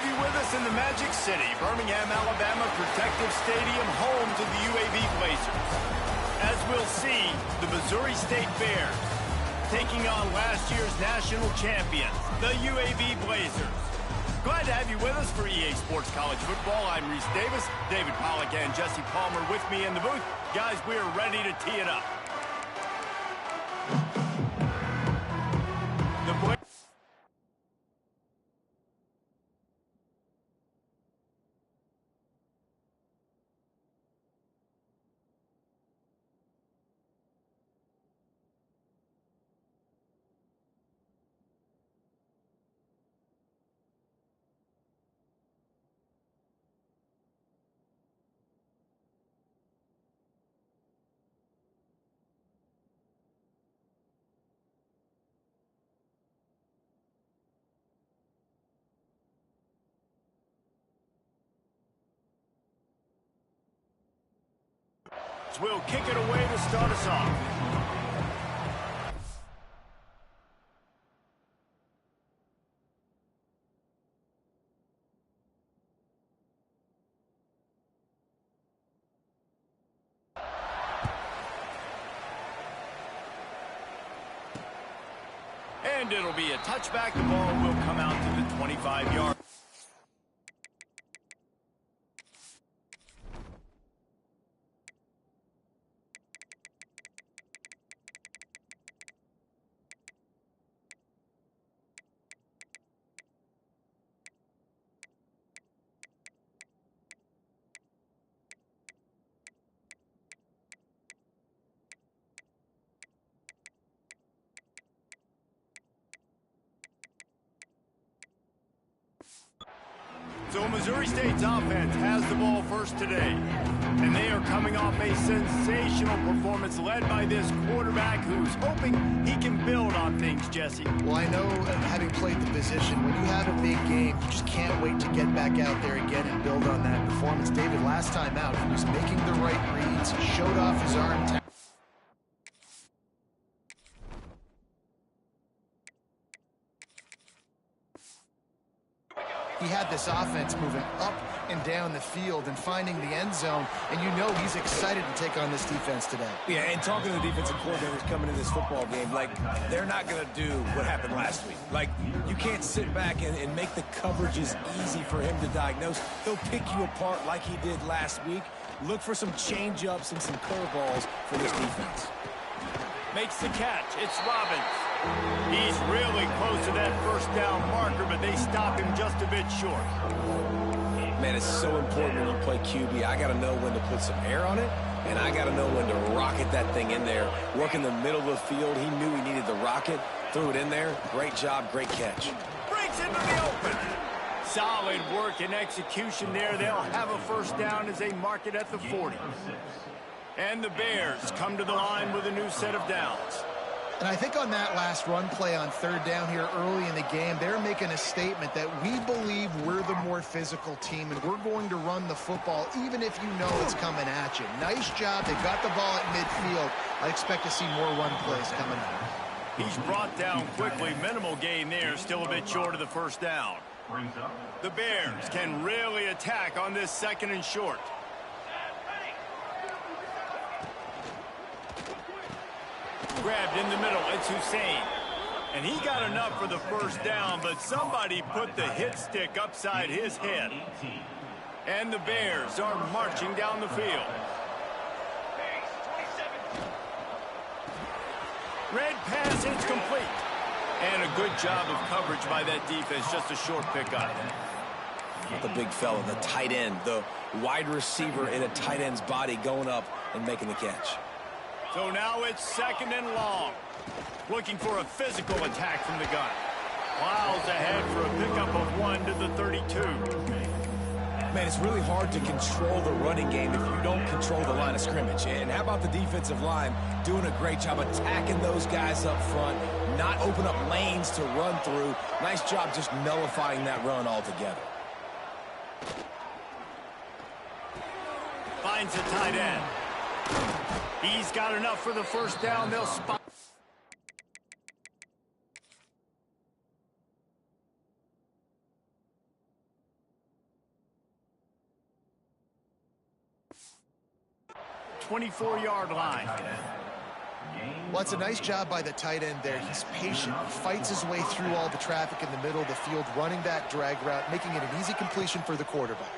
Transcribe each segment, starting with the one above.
have you with us in the Magic City, Birmingham, Alabama Protective Stadium, home to the UAB Blazers. As we'll see, the Missouri State Bears taking on last year's national champions, the UAB Blazers. Glad to have you with us for EA Sports College Football. I'm Reese Davis, David Pollack and Jesse Palmer with me in the booth. Guys, we're ready to tee it up. We'll kick it away to start us off. And it'll be a touchback. The ball will come out to the 25-yard. So Missouri State's offense has the ball first today. And they are coming off a sensational performance led by this quarterback who's hoping he can build on things, Jesse. Well, I know, having played the position, when you have a big game, you just can't wait to get back out there again and build on that performance. David, last time out, he was making the right reads. He showed off his arm. He had this offense moving up and down the field and finding the end zone, and you know he's excited to take on this defense today. Yeah, and talking to the defensive coordinators coming in this football game, like, they're not going to do what happened last week. Like, you can't sit back and make the coverages easy for him to diagnose. He'll pick you apart like he did last week. Look for some change-ups and some curveballs for this defense. Makes the catch. It's Robbins. He's really close to that first down marker, but they stop him just a bit short. Man, it's so important when you play QB. I got to know when to put some air on it, and I got to know when to rocket that thing in there. Work in the middle of the field. He knew he needed the rocket. Threw it in there. Great job, great catch. Breaks into the open. Solid work and execution there. They'll have a first down as they mark it at the 40. And the Bears come to the line with a new set of downs. And I think on that last run play on third down here early in the game, they're making a statement that we believe we're the more physical team and we're going to run the football even if you know it's coming at you. Nice job. They got the ball at midfield. I expect to see more run plays coming up. He's brought down quickly. Minimal gain there. Still a bit short of the first down. The Bears can really attack on this second and short. Grabbed in the middle, it's Hussein. And he got enough for the first down, but somebody put the hit stick upside his head. And the Bears are marching down the field. Red pass, it's complete. And a good job of coverage by that defense, just a short pickup. The big fella, the tight end, the wide receiver in a tight end's body going up and making the catch. So now it's second and long. Looking for a physical attack from the gun. Miles ahead for a pickup of 1 to the 32. Man, it's really hard to control the running game if you don't control the line of scrimmage. And how about the defensive line doing a great job attacking those guys up front, not open up lanes to run through. Nice job just nullifying that run altogether. Finds a tight end. He's got enough for the first down. They'll spot. 24-yard line. Well, it's a nice job by the tight end there. He's patient. He fights his way through all the traffic in the middle of the field, running that drag route, making it an easy completion for the quarterback.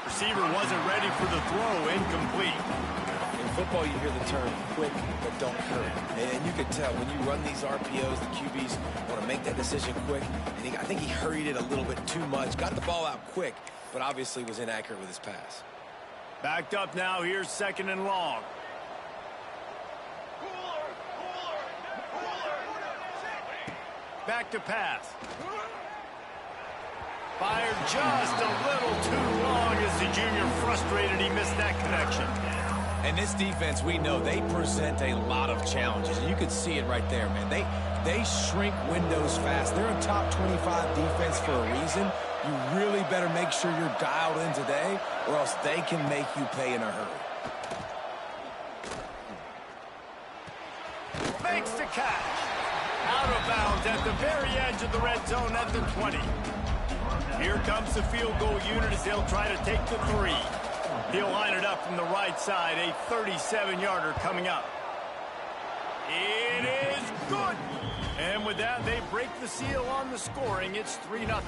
Receiver wasn't ready for the throw. Incomplete. In football, you hear the term quick but don't hurry. And you can tell when you run these RPOs, the QBs want to make that decision quick. And I think he hurried it a little bit too much. Got the ball out quick, but obviously was inaccurate with his pass. Backed up now. Here's 2nd and long. Back to pass. Fired just a little too long as the junior frustrated he missed that connection. And this defense, we know they present a lot of challenges. And you can see it right there, man. They shrink windows fast. They're a top 25 defense for a reason. You really better make sure you're dialed in today, or else they can make you pay in a hurry. Makes the catch. Out of bounds at the very edge of the red zone at the 20. Here comes the field goal unit as they'll try to take the 3. He'll line it up from the right side. A 37-yarder coming up. It is good. And with that, they break the seal on the scoring. It's 3-0.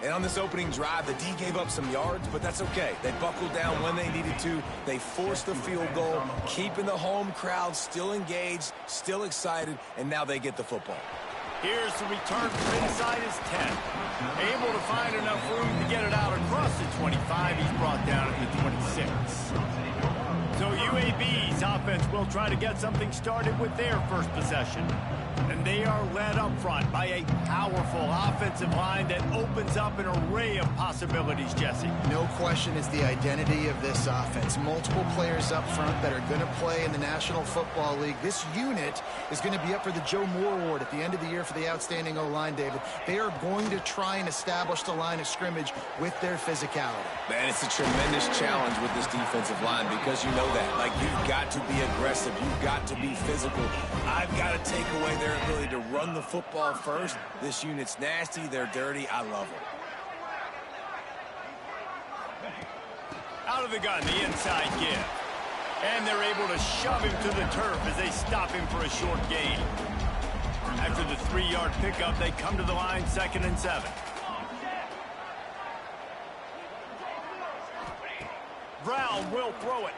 And on this opening drive, the D gave up some yards, but that's okay. They buckled down when they needed to. They forced the field goal, keeping the home crowd still engaged, still excited, and now they get the football. Here's the return from inside his 10. Able to find enough room to get it out across the 25. He's brought down at the 26. So UAB's offense will try to get something started with their first possession. And they are led up front by a powerful offensive line that opens up an array of possibilities, Jesse. No question is the identity of this offense. Multiple players up front that are going to play in the National Football League. This unit is going to be up for the Joe Moore Award at the end of the year for the outstanding O-line, David. They are going to try and establish the line of scrimmage with their physicality. Man, it's a tremendous challenge with this defensive line because you know that. Like, you've got to be aggressive. You've got to be physical. I've got to take away their ability to run the football first. This unit's nasty. They're dirty. I love them. Out of the gun, the inside give. And they're able to shove him to the turf as they stop him for a short gain. After the 3-yard pickup, they come to the line, 2nd and 7. Brown will throw it.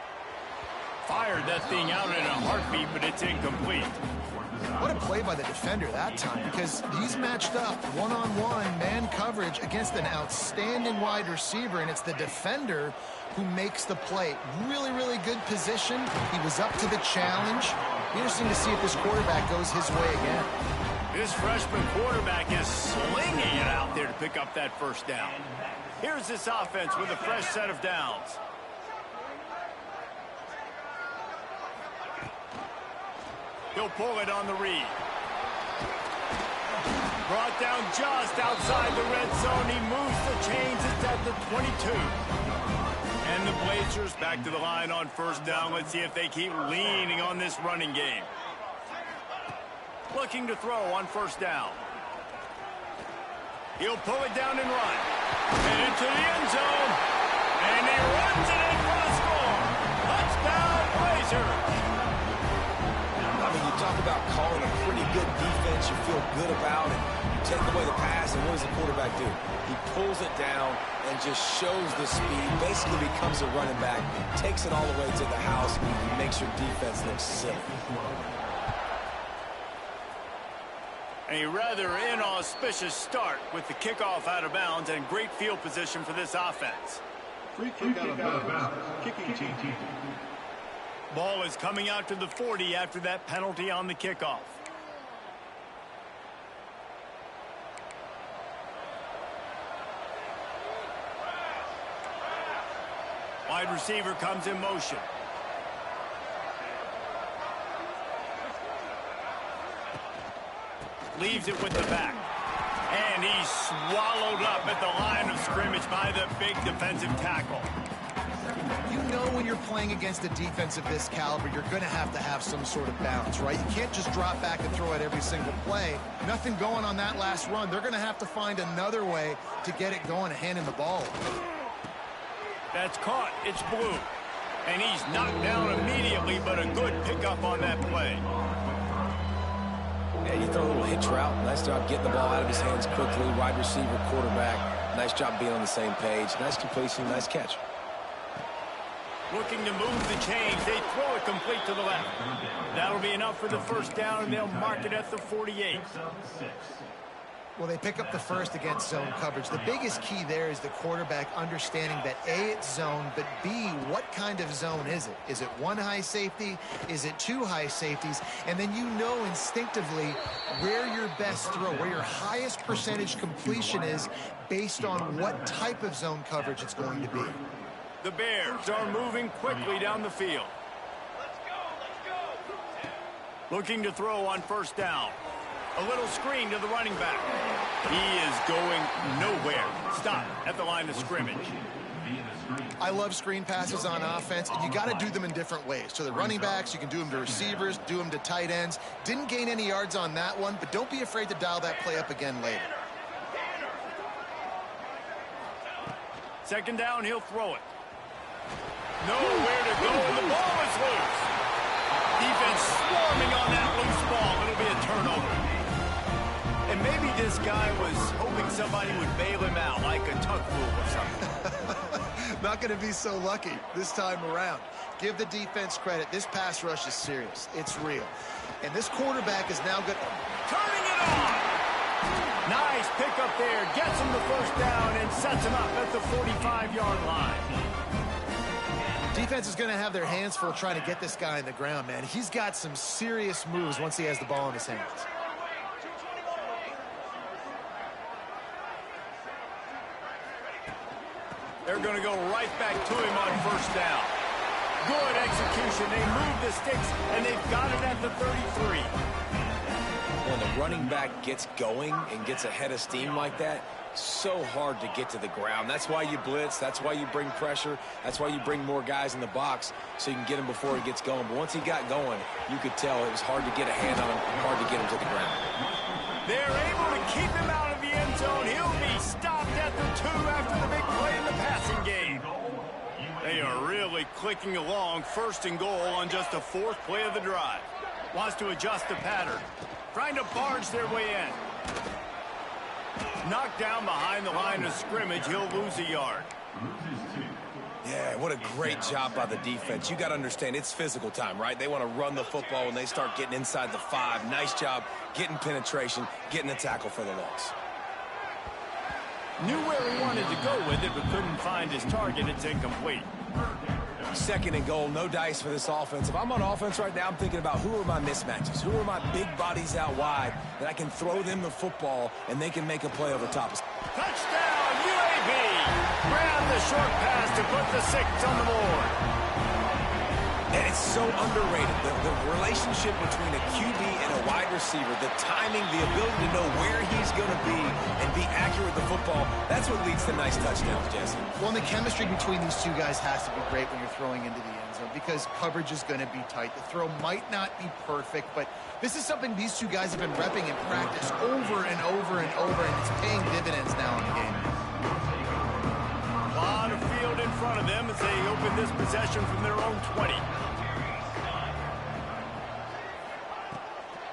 Fired that thing out in a heartbeat, but it's incomplete. What a play by the defender that time, because he's matched up one-on-one man coverage against an outstanding wide receiver, and it's the defender who makes the play. Really, really good position. He was up to the challenge. Interesting to see if this quarterback goes his way again. This freshman quarterback is slinging it out there to pick up that first down. Here's this offense with a fresh set of downs. He'll pull it on the read. Brought down just outside the red zone. He moves the chains. It's at the 22. And the Blazers back to the line on first down. Let's see if they keep leaning on this running game. Looking to throw on first down. He'll pull it down and run. And into the end zone. And he runs it in for the score. Touchdown, Blazers. I mean, you talk about calling a pretty good defense you feel good about, and you take away the pass, and what does the quarterback do? He pulls it down and just shows the speed, basically becomes a running back, takes it all the way to the house, and makes your defense look silly. A rather inauspicious start with the kickoff out of bounds and great field position for this offense. Free kick out of bounds. Kicking team. Ball is coming out to the 40 after that penalty on the kickoff. Wide receiver comes in motion. Leaves it with the back. And he's swallowed up at the line of scrimmage by the big defensive tackle. You know when you're playing against a defense of this caliber, you're going to have some sort of balance, right? You can't just drop back and throw it every single play. Nothing going on that last run. They're going to have to find another way to get it going and hand in the ball. That's caught. It's blue. And he's knocked down immediately, but a good pickup on that play. Yeah, you throw a little hitch route. Nice job getting the ball out of his hands quickly. Wide receiver, quarterback. Nice job being on the same page. Nice completion, nice catch. Looking to move the change. They throw it complete to the left. That'll be enough for the first down, and they'll mark it at the 48. Well, they pick up the first against zone coverage. The biggest key there is the quarterback understanding that A, it's zone, but B, what kind of zone is it? Is it one high safety? Is it two high safeties? And then you know instinctively where your best throw, where your highest percentage completion is based on what type of zone coverage it's going to be. The Bears are moving quickly down the field. Looking to throw on first down. A little screen to the running back. He is going nowhere. Stop at the line of scrimmage. I love screen passes on offense, and you got to do them in different ways. To the running backs, you can do them to receivers, do them to tight ends. Didn't gain any yards on that one, but don't be afraid to dial that play up again later. Second down, he'll throw it. Nowhere to go, and the ball is loose. Defense swarming on that loose ball. It'll be a turnover. And maybe this guy was hoping somebody would bail him out, like a tuck rule or something. Not going to be so lucky this time around. Give the defense credit. This pass rush is serious. It's real. And this quarterback is now good. Turning it on. Nice pickup there. Gets him the first down and sets him up at the 45-yard line. Defense is going to have their hands full trying to get this guy on the ground, man. He's got some serious moves once he has the ball in his hands. They're going to go right back to him on first down. Good execution. They move the sticks, and they've got it at the 33. When the running back gets going and gets ahead of steam like that, so hard to get to the ground. That's why you blitz. That's why you bring pressure. That's why you bring more guys in the box so you can get him before he gets going. But once he got going, you could tell it was hard to get a hand on him, hard to get him to the ground. They're able to keep him out of the end zone. He'll be stopped at the 2 after the big play in the passing game. They are really clicking along. First and goal on just the 4th play of the drive. Wants to adjust the pattern. Trying to barge their way in. Knocked down behind the line of scrimmage. He'll lose a yard. Yeah, what a great job by the defense. You got to understand, it's physical time, right? They want to run the football when they start getting inside the 5. Nice job getting penetration, getting a tackle for the loss. Knew where he wanted to go with it, but couldn't find his target. It's incomplete. Second and goal, no dice for this offense. If I'm on offense right now, I'm thinking about who are my mismatches? Who are my big bodies out wide that I can throw them the football and they can make a play over top of. Touchdown, UAB! Grab the short pass to put the 6 on the board. And it's so underrated. The relationship between a QB and a wide receiver, the timing, the ability to know where he's going to be and be accurate with the football, that's what leads to nice touchdowns, Jesse. Well, the chemistry between these two guys has to be great when you're throwing into the end zone because coverage is going to be tight. The throw might not be perfect, but this is something these two guys have been repping in practice over and over and over, and it's paying dividends now in the game. A lot of field in front of them as they open this possession from their own 20.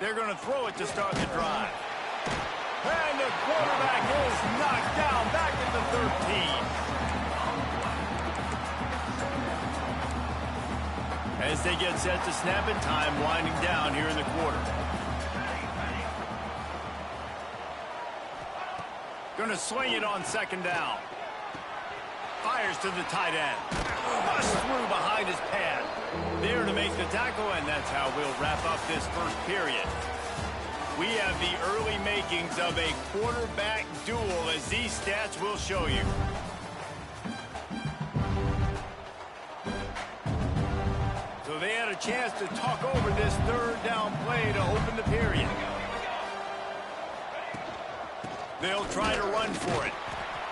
They're going to throw it to start the drive. And the quarterback is knocked down back at the 13. As they get set to snap it, time winding down here in the quarter. Going to swing it on second down. Fires to the tight end. Bust through behind his pad. There to make the tackle, and that's how we'll wrap up this first period. We have the early makings of a quarterback duel, as these stats will show you. So they had a chance to talk over this third down play to open the period. They'll try to run for it.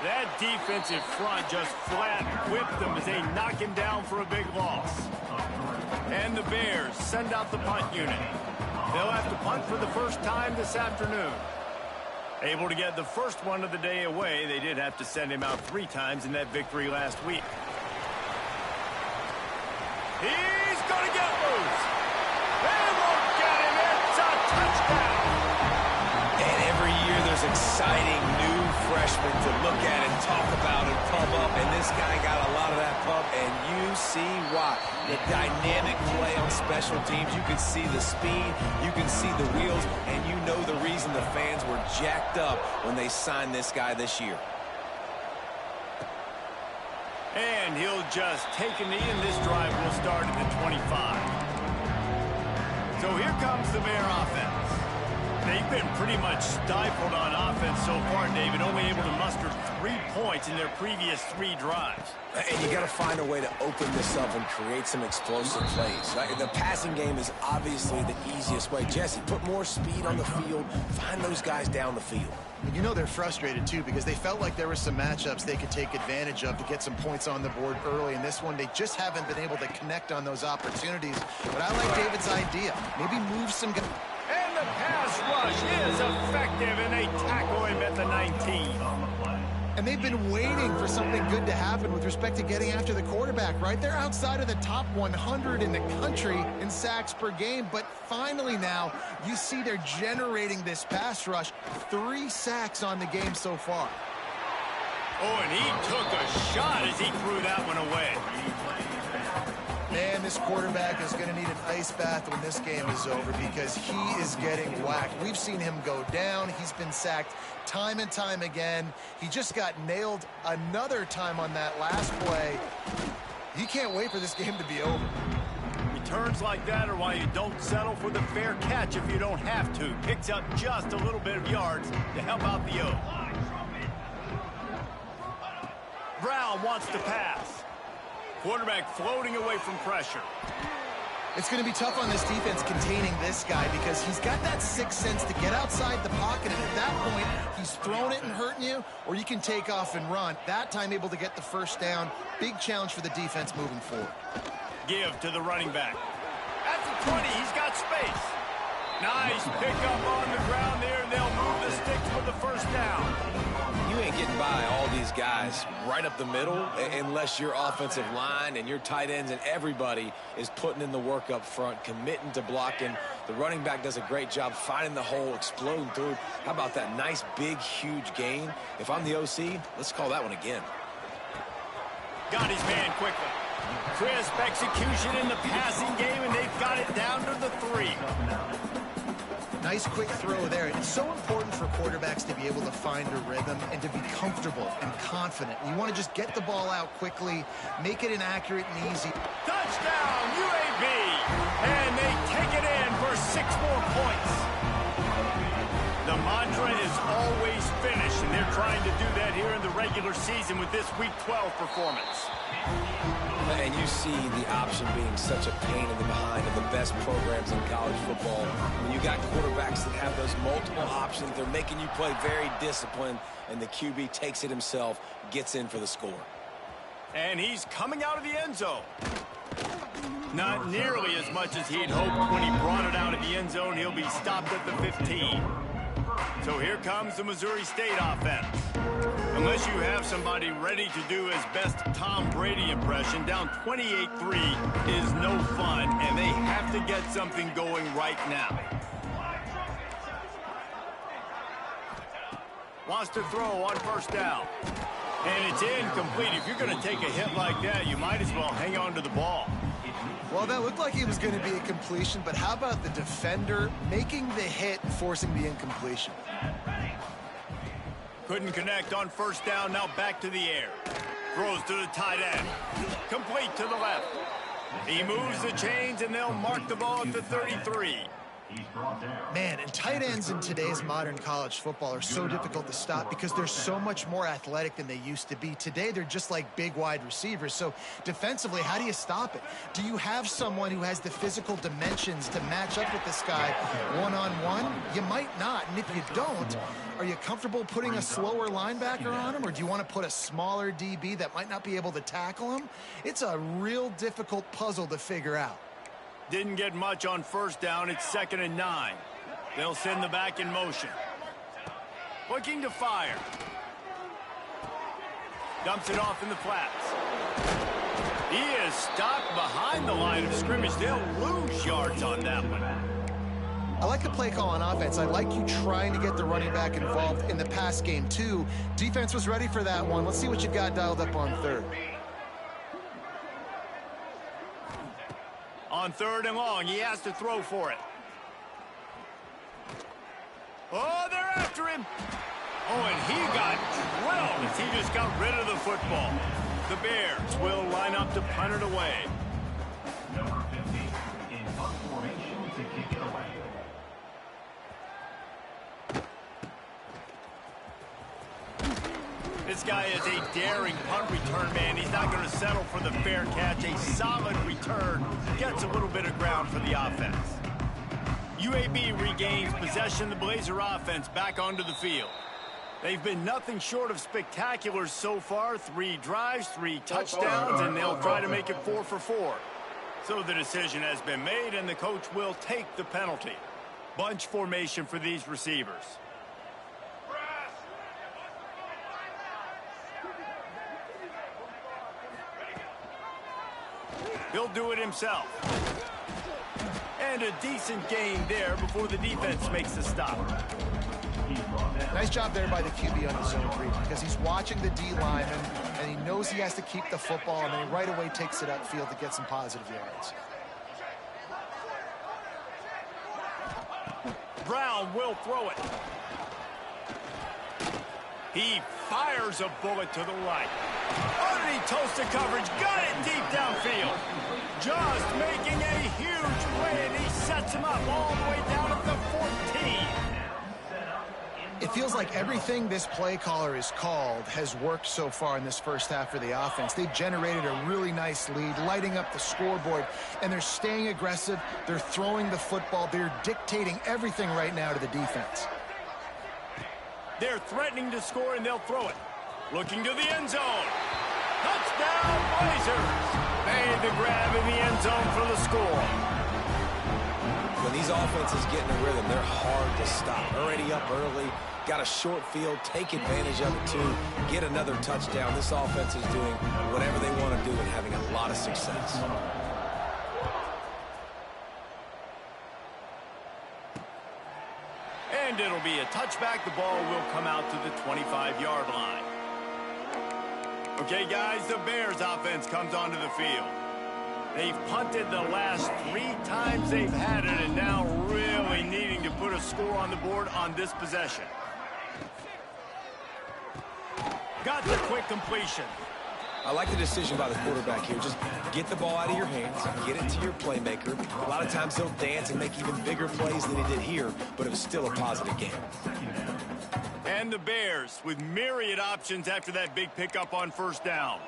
That defensive front just flat whipped them as they knock him down for a big loss. And the Bears send out the punt unit. They'll have to punt for the first time this afternoon. Able to get the first one of the day away. They did have to send him out 3 times in that victory last week. He's going to get loose. They won't get him. It's a touchdown. And every year there's exciting new freshmen to look at and talk about and pump up. And this guy got a lot of that pump, and you see why. The dynamic play on special teams. You can see the speed. You can see the wheels. And you know the reason the fans were jacked up when they signed this guy this year. And he'll just take a knee, and this drive will start at the 25. So here comes the Bear offense. They've been pretty much stifled on offense so far, David, only able to muster 3 points in their previous 3 drives. And you got to find a way to open this up and create some explosive plays. The passing game is obviously the easiest way. Jesse, put more speed on the field. Find those guys down the field. And you know they're frustrated, too, because they felt like there were some matchups they could take advantage of to get some points on the board early. In this one, they just haven't been able to connect on those opportunities. But I like David's idea. Maybe move some guys. And the pass rush is effective, and they tackle him at the 19. And they've been waiting for something good to happen with respect to getting after the quarterback, right? They're outside of the top 100 in the country in sacks per game, but finally now you see they're generating this pass rush. 3 sacks on the game so far. Oh, and he took a shot as he threw that one away. Man, this quarterback is going to need an ice bath when this game is over because he is getting whacked. We've seen him go down. He's been sacked time and time again. He just got nailed another time on that last play. He can't wait for this game to be over. Returns like that are why you don't settle for the fair catch if you don't have to. Picks up just a little bit of yards to help out the O. Brown wants to pass. Quarterback floating away from pressure. It's going to be tough on this defense containing this guy because he's got that sixth sense to get outside the pocket, and at that point, he's throwing it and hurting you, or you can take off and run. That time able to get the first down. Big challenge for the defense moving forward. Give to the running back. At the 20, he's got space. Nice pickup on the ground there, and they'll move the sticks for the first down. You ain't getting by all these guys right up the middle unless your offensive line and your tight ends and everybody is putting in the work up front, committing to blocking. The running back does a great job finding the hole, exploding through. How about that nice, big, huge gain? If I'm the OC, let's call that one again. Got his man quickly. Crisp execution in the passing game, and they've got it down to the 3. Nice quick throw there. It's so important for quarterbacks to be able to find a rhythm and to be comfortable and confident. You want to just get the ball out quickly, make it an accurate and easy. Touchdown, UAB! And they take it in for 6 more points. The mantra is always finish, and they're trying to do that here in the regular season with this Week 12 performance. And you see the option being such a pain in the behind of the best programs in college football. When you got quarterbacks that have those multiple options, they're making you play very disciplined, and the QB takes it himself, gets in for the score. And he's coming out of the end zone. Not nearly as much as he'd hoped when he brought it out of the end zone. He'll be stopped at the 15. So here comes the Missouri State offense. Unless you have somebody ready to do his best Tom Brady impression, down 28-3 is no fun, and they have to get something going right now. Wants to throw on first down. And it's incomplete. If you're going to take a hit like that, you might as well hang on to the ball. Well, that looked like it was going to be a completion, but how about the defender making the hit and forcing the incompletion? Couldn't connect on first down, now back to the air. Throws to the tight end. Complete to the left. He moves the chains, and they'll mark the ball at the 33. Man, and tight ends in today's modern college football are so difficult to stop because they're so much more athletic than they used to be. Today, they're just like big wide receivers. So defensively, how do you stop it? Do you have someone who has the physical dimensions to match up with this guy one-on-one? You might not. And if you don't, are you comfortable putting a slower linebacker on him? Or do you want to put a smaller DB that might not be able to tackle him? It's a real difficult puzzle to figure out. Didn't get much on first down. It's 2nd and 9. They'll send the back in motion. Looking to fire. Dumps it off in the flats. He is stopped behind the line of scrimmage. They'll lose yards on that one. I like the play call on offense. I like you trying to get the running back involved in the pass game, too. Defense was ready for that one. Let's see what you've got dialed up on third. On 3rd and long, he has to throw for it. Oh, they're after him. Oh, and he got drilled as he just got rid of the football. The Bears will line up to punt it away. Number 50 in punt formation to kick it away. This guy is a daring punt return man. He's not going to settle for the fair catch. A solid return. Gets a little bit of ground for the offense. UAB regains possession. The Blazer offense back onto the field. They've been nothing short of spectacular so far. 3 drives, 3 touchdowns, and they'll try to make it 4 for 4. So the decision has been made, and the coach will take the penalty. Bunch formation for these receivers. He'll do it himself. And a decent gain there before the defense makes the stop. Nice job there by the QB on his zone read because he's watching the D lineman and he knows he has to keep the football, and then he right away takes it upfield to get some positive yards. Brown will throw it. He fires a bullet to the right. Underneath toasted coverage, got it deep downfield. Just making a huge play, and he sets him up all the way down at the 14. It feels like everything this play caller has called has worked so far in this first half for the offense. They've generated a really nice lead, lighting up the scoreboard, and they're staying aggressive. They're throwing the football. They're dictating everything right now to the defense. They're threatening to score, and they'll throw it. Looking to the end zone. Touchdown, Blazers. Made the grab in the end zone for the score. When these offenses get in a rhythm, they're hard to stop. Already up early, got a short field, take advantage of it too, get another touchdown. This offense is doing whatever they want to do and having a lot of success. And it'll be a touchback. The ball will come out to the 25-yard line. Okay, guys, the Bears offense comes onto the field. They've punted the last 3 times they've had it, and now really needing to put a score on the board on this possession. Got the quick completion. I like the decision by the quarterback here. Just get the ball out of your hands, get it to your playmaker. A lot of times he'll dance and make even bigger plays than he did here, but it was still a positive game. And the Bears with myriad options after that big pickup on first down.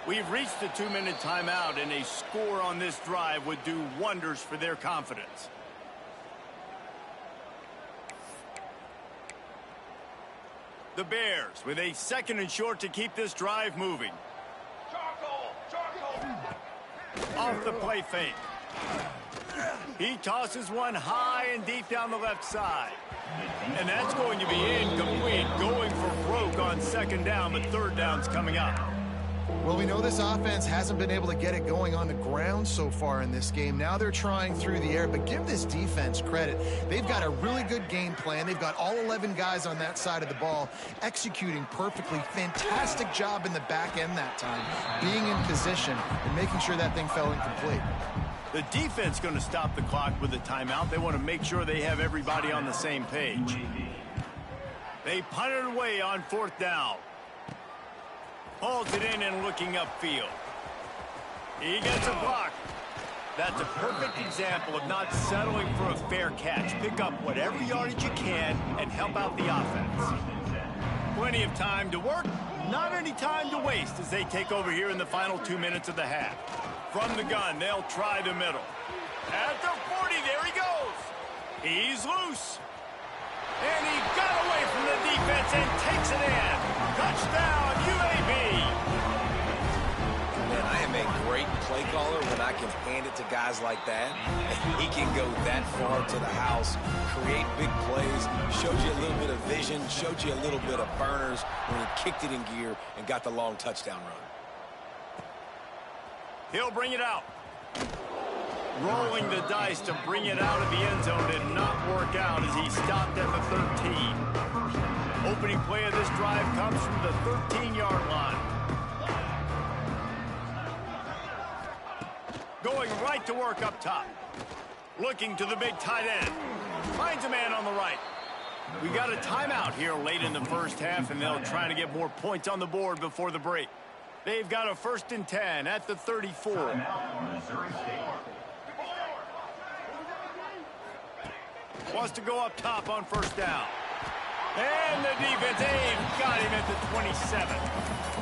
We've reached the 2-minute timeout, and a score on this drive would do wonders for their confidence. The Bears with a 2nd and short to keep this drive moving. Off the play fake. He tosses one high and deep down the left side. And that's going to be incomplete, going for broke on 2nd down, but 3rd down's coming up. Well, we know this offense hasn't been able to get it going on the ground so far in this game. Now they're trying through the air, but give this defense credit. They've got a really good game plan. They've got all 11 guys on that side of the ball executing perfectly. Fantastic job in the back end that time, being in position and making sure that thing fell incomplete. The defense going to stop the clock with a timeout. They want to make sure they have everybody on the same page. They punt it away on 4th down. Hauls it in and looking upfield. He gets a block. That's a perfect example of not settling for a fair catch. Pick up whatever yardage you can and help out the offense. Plenty of time to work, not any time to waste as they take over here in the final 2 minutes of the half. From the gun, they'll try the middle. At the 40, there he goes. He's loose. And he got away from the defense and takes it in. Touchdown, UAB. Man, I am a great play caller when I can hand it to guys like that. And he can go that far to the house, create big plays, showed you a little bit of vision, showed you a little bit of burners when he kicked it in gear and got the long touchdown run. He'll bring it out. Rolling the dice to bring it out of the end zone did not work out as he stopped at the 13. Opening play of this drive comes from the 13-yard line. Going right to work up top. Looking to the big tight end. Finds a man on the right. We got a timeout here late in the first half, and they'll try to get more points on the board before the break. They've got a 1st and 10 at the 34. Missouri State. Wants to go up top on 1st down. And the defense, they've got him at the 27.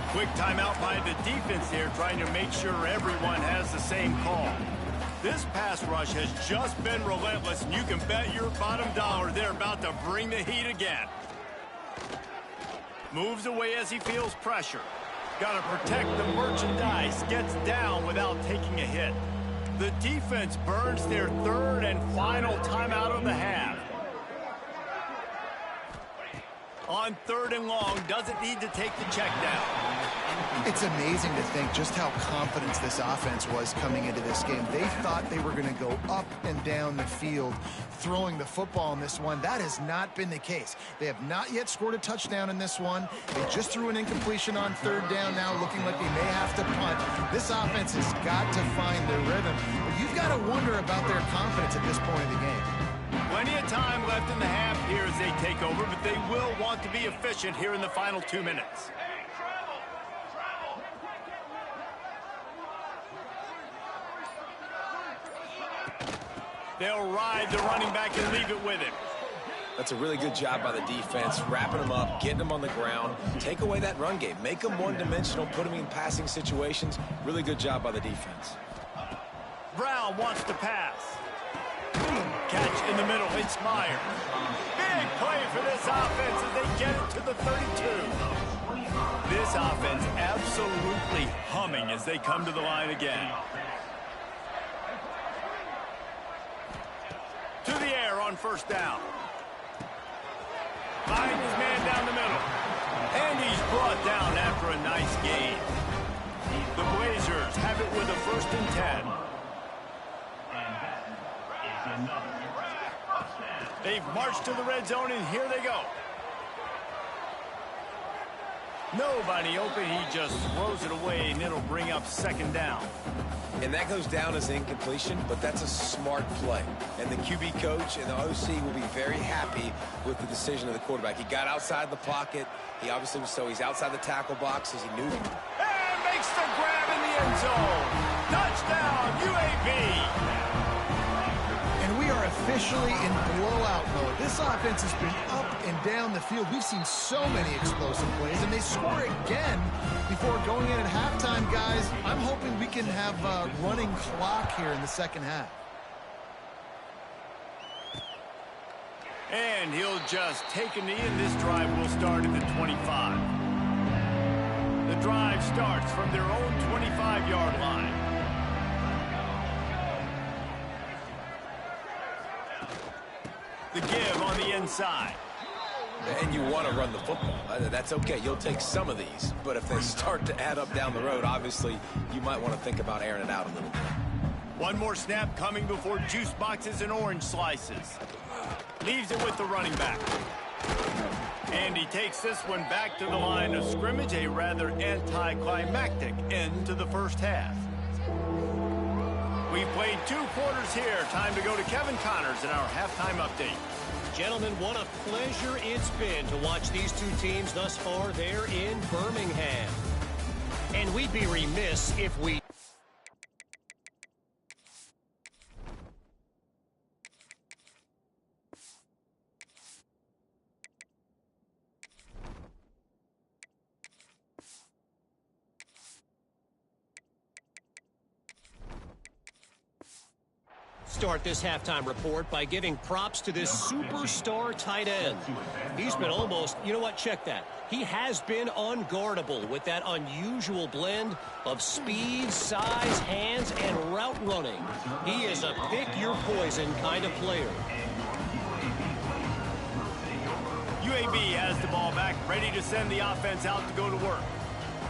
Quick timeout by the defense here, trying to make sure everyone has the same call. This pass rush has just been relentless, and you can bet your bottom dollar they're about to bring the heat again. Moves away as he feels pressure. Got to protect the merchandise. Gets down without taking a hit. The defense burns their 3rd and final timeout of the half. On 3rd and long, doesn't need to take the check down. It's amazing to think just how confident this offense was coming into this game. They thought they were going to go up and down the field throwing the football in this one. That has not been the case. They have not yet scored a touchdown in this one. They just threw an incompletion on 3rd down now, looking like they may have to punt. This offense has got to find their rhythm. But you've got to wonder about their confidence at this point of the game. Plenty of time left in the half here as they take over, but they will want to be efficient here in the final 2 minutes. They'll ride the running back and leave it with him. That's a really good job by the defense, wrapping them up, getting them on the ground. Take away that run game. Make them one-dimensional, put them in passing situations. Really good job by the defense. Brown wants to pass. Catch in the middle. It's Myers. Big play for this offense as they get it to the 32. This offense absolutely humming as they come to the line again. To the air on 1st down. Finds his man down the middle. And he's brought down after a nice gain. The Blazers have it with a 1st and 10. They've marched to the red zone, and here they go. Nobody open. He just throws it away, and it'll bring up 2nd down. And that goes down as incompletion, but that's a smart play. And the QB coach and the OC will be very happy with the decision of the quarterback. He got outside the pocket. He obviously was he's outside the tackle box as he knew. And makes the grab in the end zone. Touchdown, UAB. And we are officially in blowout mode. This offense has been up and down the field. We've seen so many explosive plays, and they score again before going in at halftime, guys. I'm hoping we can have a running clock here in the 2nd half. And he'll just take a knee, and this drive will start at the 25. The drive starts from their own 25-yard line. The give on the inside. And you want to run the football. That's okay. You'll take some of these. But if they start to add up down the road, obviously, you might want to think about airing it out a little bit. One more snap coming before juice boxes and orange slices. Leaves it with the running back. And he takes this one back to the line of scrimmage, a rather anticlimactic end to the first half. We've played 2 quarters here. Time to go to Kevin Connors in our halftime update. Gentlemen, what a pleasure it's been to watch these 2 teams thus far there in Birmingham. And we'd be remiss if we... start this halftime report by giving props to this superstar tight end. He's been almost, you know what, check that. He has been unguardable with that unusual blend of speed, size, hands, and route running. He is a pick-your-poison kind of player. UAB has the ball back, ready to send the offense out to go to work.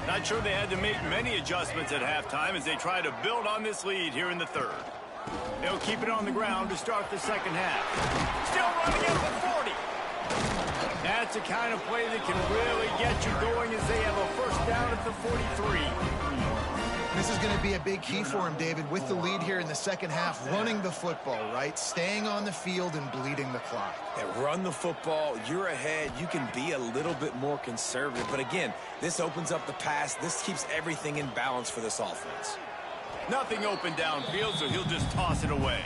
Not sure they had to make many adjustments at halftime as they try to build on this lead here in the third. They'll keep it on the ground to start the second half. Still running at the 40. That's the kind of play that can really get you going as they have a first down at the 43. This is going to be a big key for him, David, with the lead here in the second half, running the football, right? Staying on the field and bleeding the clock. Yeah, run the football. You're ahead. You can be a little bit more conservative. But again, this opens up the pass. This keeps everything in balance for this offense. Nothing open downfield, so he'll just toss it away.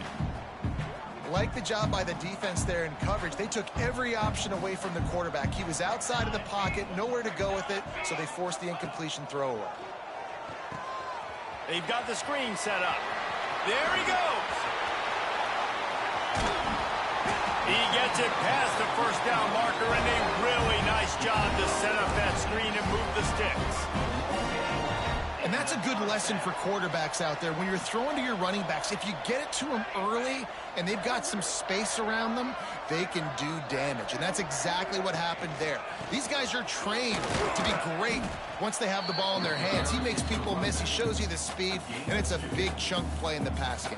Like the job by the defense there in coverage. They took every option away from the quarterback. He was outside of the pocket, nowhere to go with it, so they forced the incompletion throwaway. They've got the screen set up. There he goes. He gets it past the first down marker, and a really nice job to set up that screen and move the sticks. And that's a good lesson for quarterbacks out there. When you're throwing to your running backs, if you get it to them early and they've got some space around them, they can do damage. And that's exactly what happened there. These guys are trained to be great once they have the ball in their hands. He makes people miss. He shows you the speed, and it's a big chunk play in the pass game.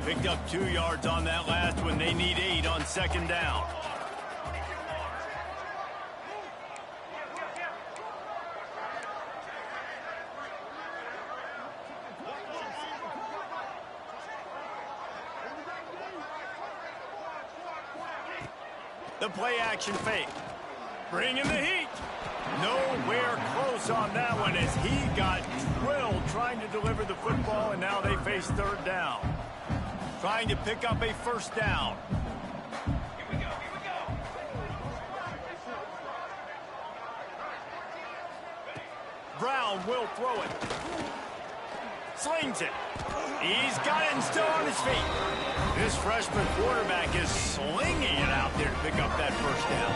Picked up 2 yards on that last one. They need 8 on second down. The play-action fake. Bringing the heat. Nowhere close on that one as he got drilled trying to deliver the football, and now they face third down. Trying to pick up a first down. Here we go. Brown will throw it. Slings it. He's got it and still on his feet. This freshman quarterback is slinging it out there to pick up that first down.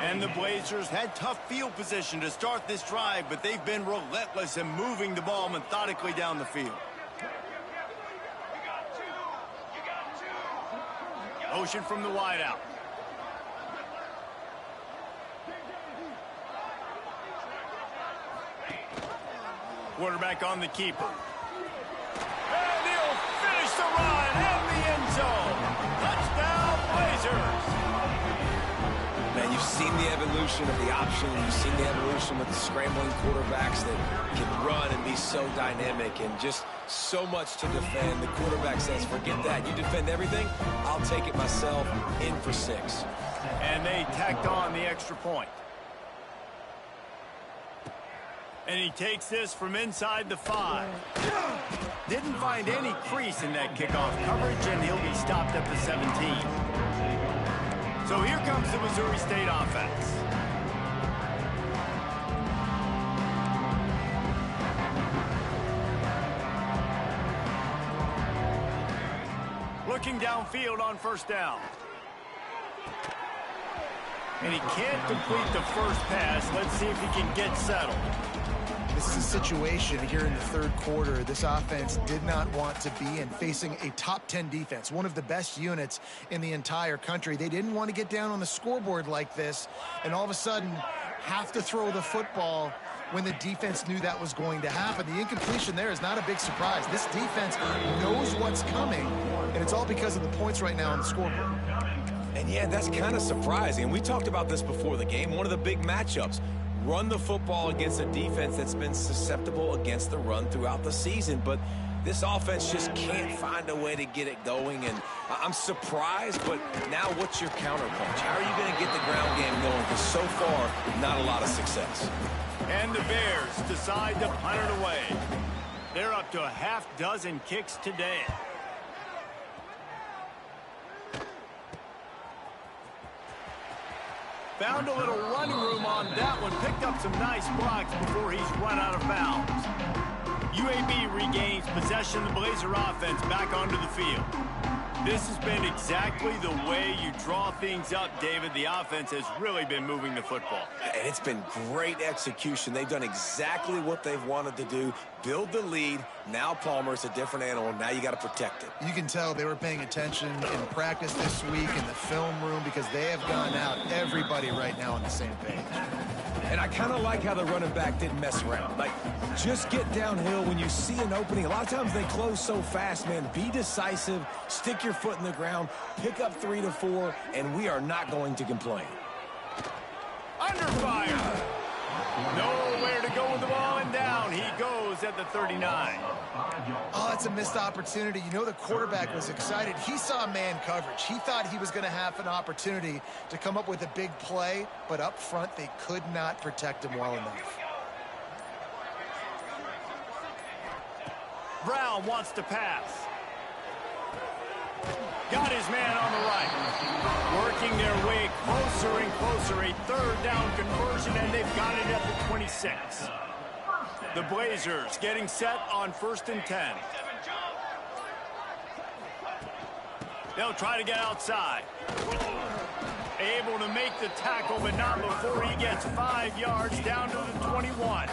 And the Blazers had tough field position to start this drive, but they've been relentless in moving the ball methodically down the field. Motion from the wideout. Quarterback on the keeper. And he'll finish the run and the end zone. Touchdown, Blazers. Man, you've seen the evolution of the option. You've seen the evolution with the scrambling quarterbacks that can run and be so dynamic and just so much to defend. The quarterback says, forget that. You defend everything, I'll take it myself. In for 6. And they tacked on the extra point. And he takes this from inside the 5. Didn't find any crease in that kickoff coverage, and he'll be stopped at the 17. So here comes the Missouri State offense. Looking downfield on first down. And he can't complete the first pass. Let's see if he can get settled. This is a situation here in the third quarter this offense did not want to be in, facing a top 10 defense, one of the best units in the entire country. They didn't want to get down on the scoreboard like this and all of a sudden have to throw the football when the defense knew that was going to happen. The incompletion there is not a big surprise. This defense knows what's coming, and it's all because of the points right now on the scoreboard. And yeah, that's kind of surprising. We talked about this before the game. One of the big matchups. Run the football against a defense that's been susceptible against the run throughout the season. But this offense just can't find a way to get it going. And I'm surprised, but now what's your counterpunch? How are you going to get the ground game going? Because so far, not a lot of success. And the Bears decide to punt it away. They're up to a half-dozen kicks today. Found a little running room on that one. Picked up some nice blocks before he's run out of bounds. UAB regains possession of the Blazer offense back onto the field. This has been exactly the way you draw things up, David. The offense has really been moving the football. And it's been great execution. They've done exactly what they've wanted to do. Build the lead. Now Palmer's a different animal. Now you got to protect it. You can tell they were paying attention in practice this week in the film room because they have gone out everybody right now on the same page. And I kind of like how the running back didn't mess around. Like, just get downhill when you see an opening. A lot of times they close so fast, man. Be decisive, stick your foot in the ground, pick up 3 to 4, and we are not going to complain. Under fire. Nowhere to go with the ball, and down he goes at the 39. Oh, that's a missed opportunity. You know the quarterback was excited. He saw man coverage. He thought he was going to have an opportunity to come up with a big play, but up front they could not protect him well enough. Brown wants to pass. Got his man on the right. Working their way closer and closer. A third down conversion, and they've got it at the 26. The Blazers getting set on 1st and 10. They'll try to get outside. Able to make the tackle, but not before he gets 5 yards down to the 21.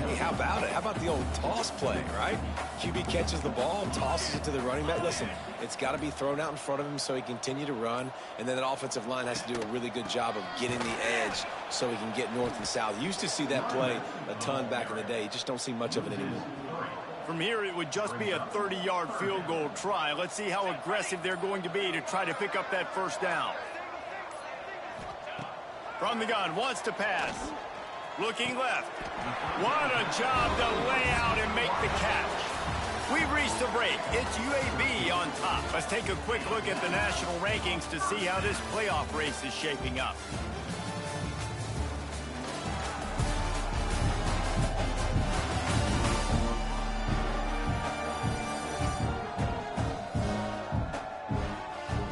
Hey, how about it? How about the old toss play, right? QB catches the ball, tosses it to the running back. Listen, it's got to be thrown out in front of him so he can continue to run, and then that offensive line has to do a really good job of getting the edge so he can get north and south. You used to see that play a ton back in the day. You just don't see much of it anymore. From here, it would just be a 30-yard field goal try. Let's see how aggressive they're going to be to try to pick up that first down. From the gun, wants to pass. Looking left. What a job to lay out and make the catch. We've reached the break. It's UAB on top. Let's take a quick look at the national rankings to see how this playoff race is shaping up.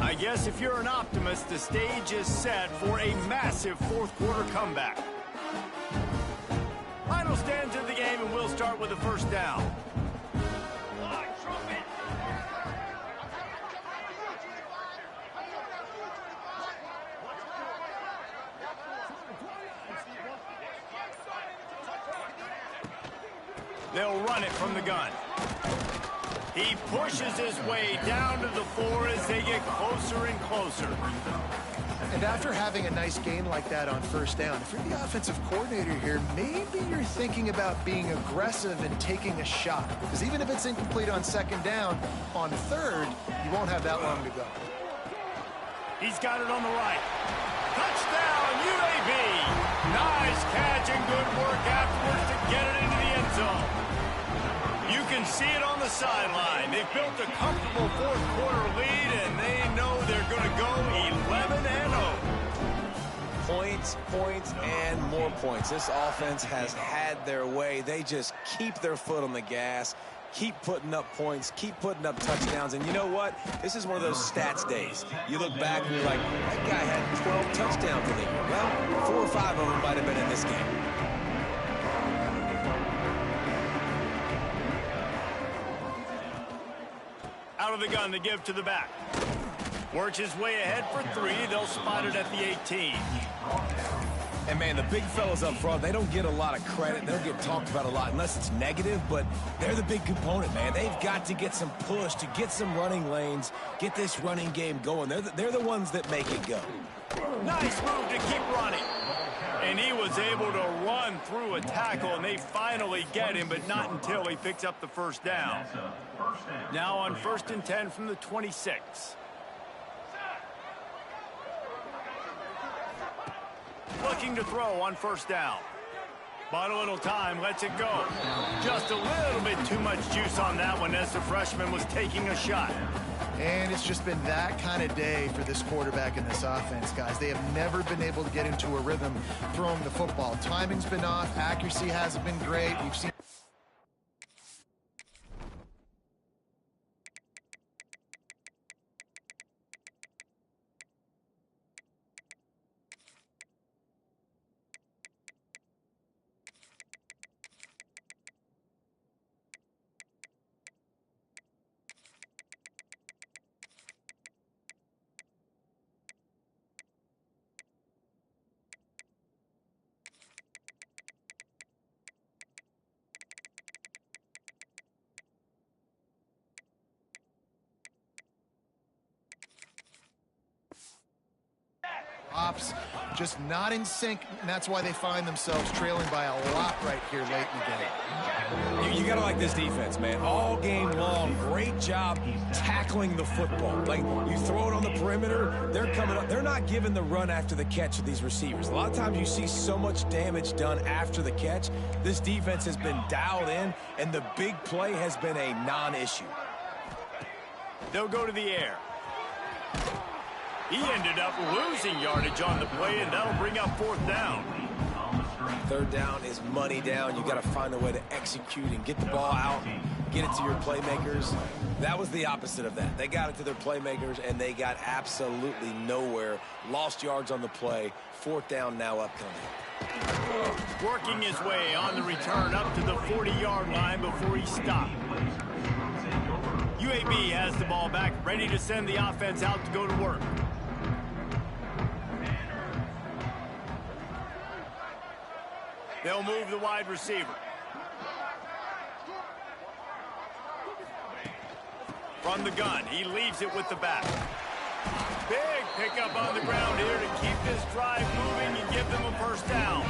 I guess if you're an optimist, the stage is set for a massive fourth quarter comeback. Final stands of the game, and we'll start with the first down. They'll run it from the gun. He pushes his way down to the floor as they get closer and closer. And after having a nice game like that on first down, if you're the offensive coordinator here, maybe you're thinking about being aggressive and taking a shot. Because even if it's incomplete on second down, on third, you won't have that long to go. He's got it on the right. Touchdown, UAB! Nice catch and good work afterwards to get it into the end zone. You can see it on the sideline. They've built a comfortable fourth quarter lead, and they know they're going to go 11-0. Points, points, and more points. This offense has had their way. They just keep their foot on the gas, keep putting up points, keep putting up touchdowns. And you know what? This is one of those stats days. You look back and you're like, that guy had 12 touchdowns in the year. Well, 4 or 5 of them might have been in this game. Out of the gun to give to the back. Works his way ahead for 3. They'll spot it at the 18. And, man, the big fellas up front, they don't get a lot of credit. They don't get talked about a lot unless it's negative, but they're the big component, man. They've got to get some push, to get some running lanes, get this running game going. They're the ones that make it go. Nice move to keep running. And he was able to run through a tackle, and they finally get him, but not until he picks up the first down. Now on 1st and 10 from the 26. Looking to throw on first down. Bought a little time, lets it go. Just a little bit too much juice on that one as the freshman was taking a shot. And it's just been that kind of day for this quarterback and this offense, guys. They have never been able to get into a rhythm throwing the football. Timing's been off. Accuracy hasn't been great. We've seen just not in sync, and that's why they find themselves trailing by a lot right here late in the game. You got to like this defense, man. All game long, great job tackling the football. Like, you throw it on the perimeter, they're coming up. They're not giving the run after the catch of these receivers. A lot of times you see so much damage done after the catch. This defense has been dialed in, and the big play has been a non-issue. They'll go to the air. He ended up losing yardage on the play, and that'll bring up fourth down. Third down is money down. You got to find a way to execute and get the ball out, get it to your playmakers. That was the opposite of that. They got it to their playmakers, and they got absolutely nowhere. Lost yards on the play. Fourth down now upcoming. Working his way on the return up to the 40-yard line before he stopped. UAB has the ball back, ready to send the offense out to go to work. They'll move the wide receiver. From the gun, he leaves it with the back. Big pickup on the ground here to keep this drive moving and give them a first down.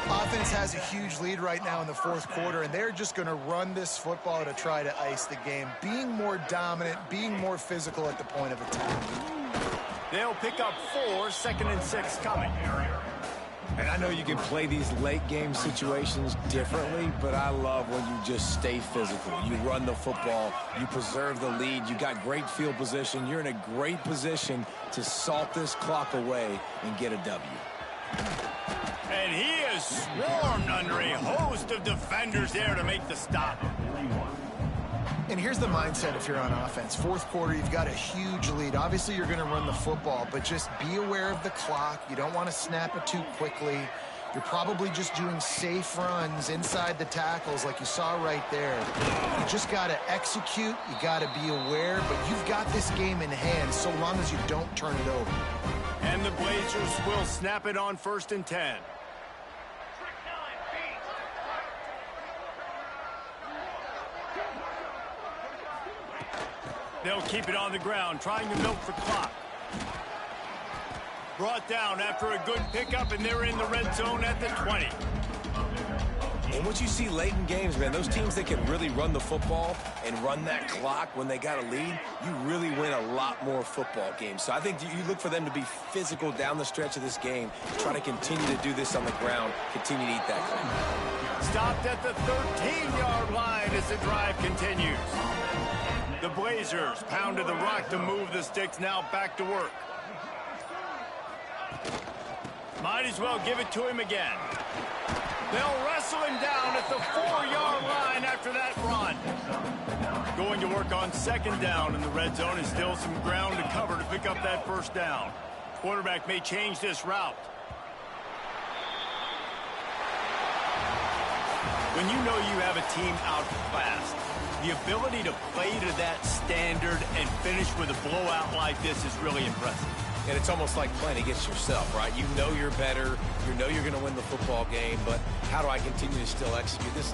Offense has a huge lead right now in the fourth quarter, and they're just going to run this football to try to ice the game. Being more dominant, being more physical at the point of attack. They'll pick up 4, 2nd and 6 coming. And I know you can play these late game situations differently, but I love when you just stay physical. You run the football, you preserve the lead, you got great field position, you're in a great position to salt this clock away and get a W. And he is swarmed under a host of defenders there to make the stop. And here's the mindset if you're on offense. Fourth quarter, you've got a huge lead. Obviously, you're going to run the football, but just be aware of the clock. You don't want to snap it too quickly. You're probably just doing safe runs inside the tackles like you saw right there. You just got to execute. You got to be aware, but you've got this game in hand so long as you don't turn it over. And the Blazers will snap it on 1st and 10. They'll keep it on the ground, trying to milk the clock. Brought down after a good pickup, and they're in the red zone at the 20. And what you see late in games, man, those teams that can really run the football and run that clock when they got a lead, you really win a lot more football games. So I think you look for them to be physical down the stretch of this game, try to continue to do this on the ground, continue to eat that clock. Stopped at the 13-yard line as the drive continues. The Blazers pounded the rock to move the sticks, now back to work. Might as well give it to him again. They'll wrestle him down at the 4-yard line after that run. Going to work on 2nd down in the red zone, and still some ground to cover to pick up that first down. Quarterback may change this route. When you know you have a team outclassed, the ability to play to that standard and finish with a blowout like this is really impressive. And it's almost like playing against yourself, right? You know you're better. You know you're going to win the football game, but how do I continue to still execute this?